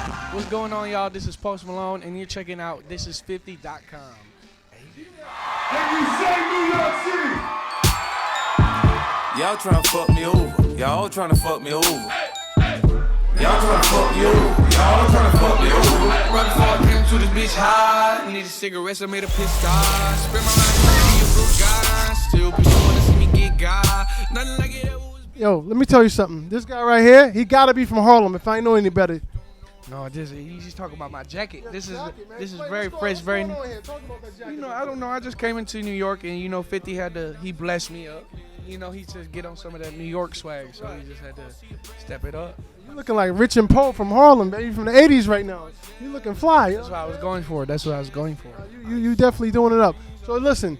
What's going on, y'all? This is Post Malone, and you're checking out Thisis50.com. Can you say New York City? Y'all tryna fuck me over. Y'all tryna fuck me over. Y'all tryna fuck me over. Y'all tryna fuck me over. Right before I came to this bitch high, need a cigarette, I made a piss die. Spit my mind, you good guy. Still people wanna see me get guy. Nothing like it ever was. Yo, let me tell you something. This guy right here, he gotta be from Harlem if I ain't know any better. No, he's just talking about my jacket. Yeah, This jacket, is Wait, very what's fresh, very. going on here? Talk about that jacket. You know, I don't know. I just came into New York, and 50 he blessed me up. He said get on some of that New York swag, so he just had to step it up. You looking like Rich and Poe from Harlem, baby, from the '80s right now. You looking fly. That's what I was going for. You definitely doing it up. So listen,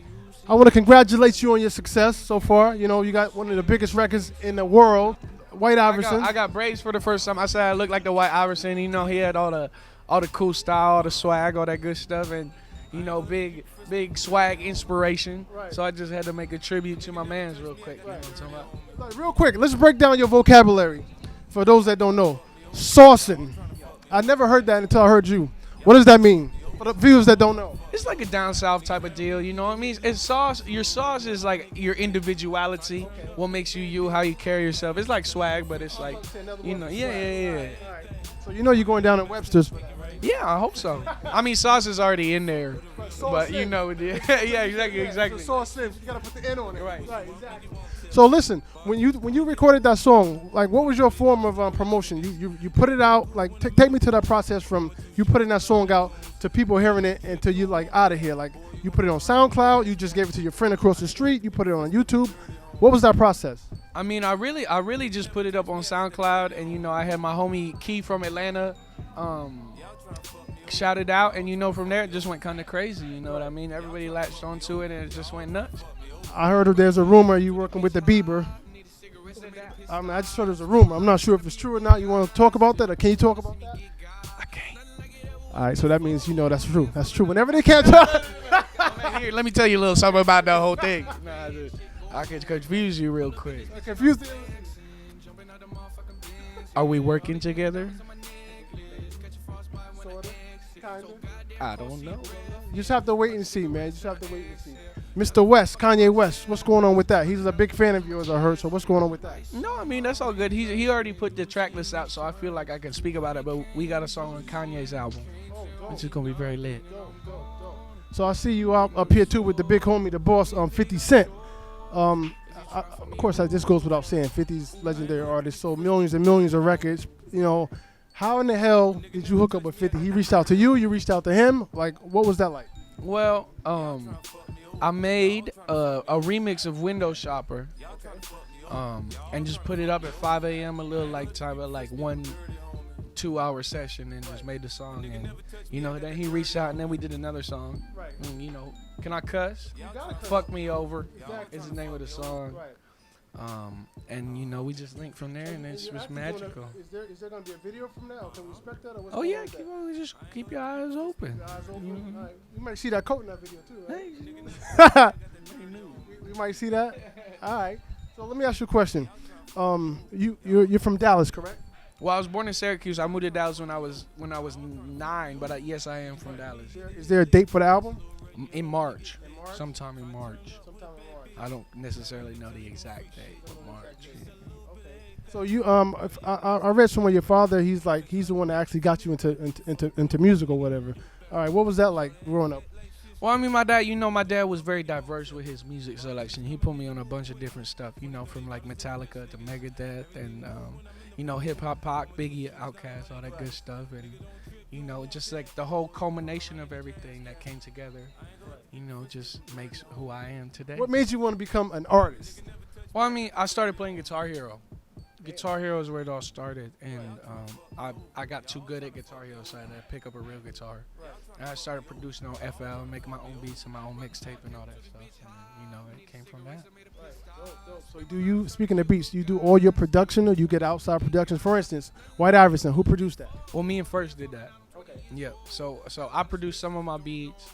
I want to congratulate you on your success so far. You know, you got one of the biggest records in the world, White Iverson. I got braids for the first time. I said I looked like the White Iverson. He had all the cool style, all the swag, all that good stuff, and big swag inspiration. Right. So I just had to make a tribute to my mans real quick. You know what I'm talking about? Like, real quick, let's break down your vocabulary for those that don't know. Saucing. I never heard that until I heard you. What does that mean for the viewers that don't know? It's like a down south type of deal, you know what I mean? It's sauce. Your sauce is like your individuality, what makes you, how you carry yourself. It's like swag, but it's like, yeah. So you're going down at Webster's. Yeah, I hope so. I mean, sauce is already in there, but yeah, exactly. Sauce in. You gotta put the N on it. Right, exactly. So listen, when you recorded that song, like what was your form of promotion? You put it out, like take me to that process from you putting that song out to people hearing it until you like out of here. Like you put it on SoundCloud, you just gave it to your friend across the street, you put it on YouTube. What was that process? I mean, I really just put it up on SoundCloud, and I had my homie Key from Atlanta shout it out, and from there it just went kind of crazy. You know what I mean? Everybody latched onto it, and it just went nuts. I heard there's a rumor you working with the Bieber. I mean, I just heard there's a rumor. I'm not sure if it's true or not. You want to talk about that, or can you talk about that? I can't. All right, so that means that's true. That's true. Whenever they can't talk. Here, let me tell you a little something about the whole thing. I can confuse you real quick. Confused. Are we working together? Sorta, kinda. I don't know. You just have to wait and see, man. You just have to wait and see. Mr. West, Kanye West, what's going on with that? He's a big fan of yours, I heard. So what's going on with that? No, I mean that's all good. He already put the track list out, so I feel like I can speak about it. But we got a song on Kanye's album, which is gonna be very lit. So I see you up here too with the big homie, the boss, 50 Cent. Of course, this goes without saying. 50's legendary artist, sold millions and millions of records. How in the hell did you hook up with 50? He reached out to you. You reached out to him. Like, what was that like? Well, I made a remix of Window Shopper, and just put it up at 5 a.m. a little time of 1-2 hour session, and just made the song. And then he reached out, and then we did another song. Right. And, can I cuss? Fuck Me Over is the name of the song. Right. And we just linked from there, and it's just magical. Is there gonna be a video from that? Or can we expect that? Or what's Oh going yeah, on with that? keep your eyes open. All right. You might see that coat in that video too, Hey, right? We might see that. All right. So let me ask you a question. You're from Dallas, correct? well, I was born in Syracuse. I moved to Dallas when I was 9, but yes, I am from Dallas. Is there a date for the album? In March, sometime in March. I don't necessarily know the exact date, but March. So you I read somewhere your father he's the one that actually got you into music or whatever. All right, what was that like growing up? Well, I mean, my dad was very diverse with his music selection. He put me on a bunch of different stuff, from Metallica to Megadeth and hip hop, Pac, Biggie, Outkast, all that good stuff, and just the whole culmination of everything that came together, just makes who I am today. What made you want to become an artist? Well, I mean, I started playing Guitar Hero. Guitar Hero is where it all started, and I got too good at Guitar Hero, so I had to pick up a real guitar. And I started producing on FL, making my own beats and my own mixtape and all that stuff, and it came from that. So speaking of beats, do you do all your production or you get outside productions? For instance, White Iverson, who produced that? Well, me and First did that. Okay. Yeah, so I produced some of my beats,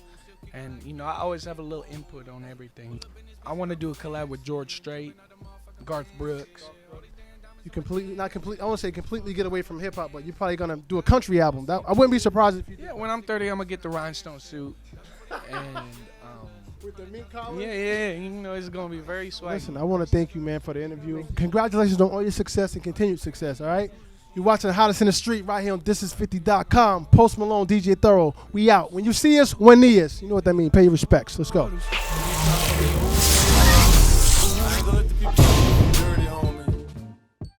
and I always have a little input on everything. I want to do a collab with George Strait, Garth Brooks, you completely, not completely, I won't say completely get away from hip hop, but you're probably gonna do a country album. I wouldn't be surprised if you did. Yeah, when I'm 30, I'm gonna get the rhinestone suit, and With the mink collar? yeah, you know it's gonna be very swaggy. Listen, I want to thank you, man, for the interview. Congratulations on all your success and continued success, all right? You're watching the hottest in the street right here on Thisis50.com. Post Malone, DJ Thoro. We out. When you see us, when near us. You know what that means. Pay your respects. Let's go. I ain't gonna let the people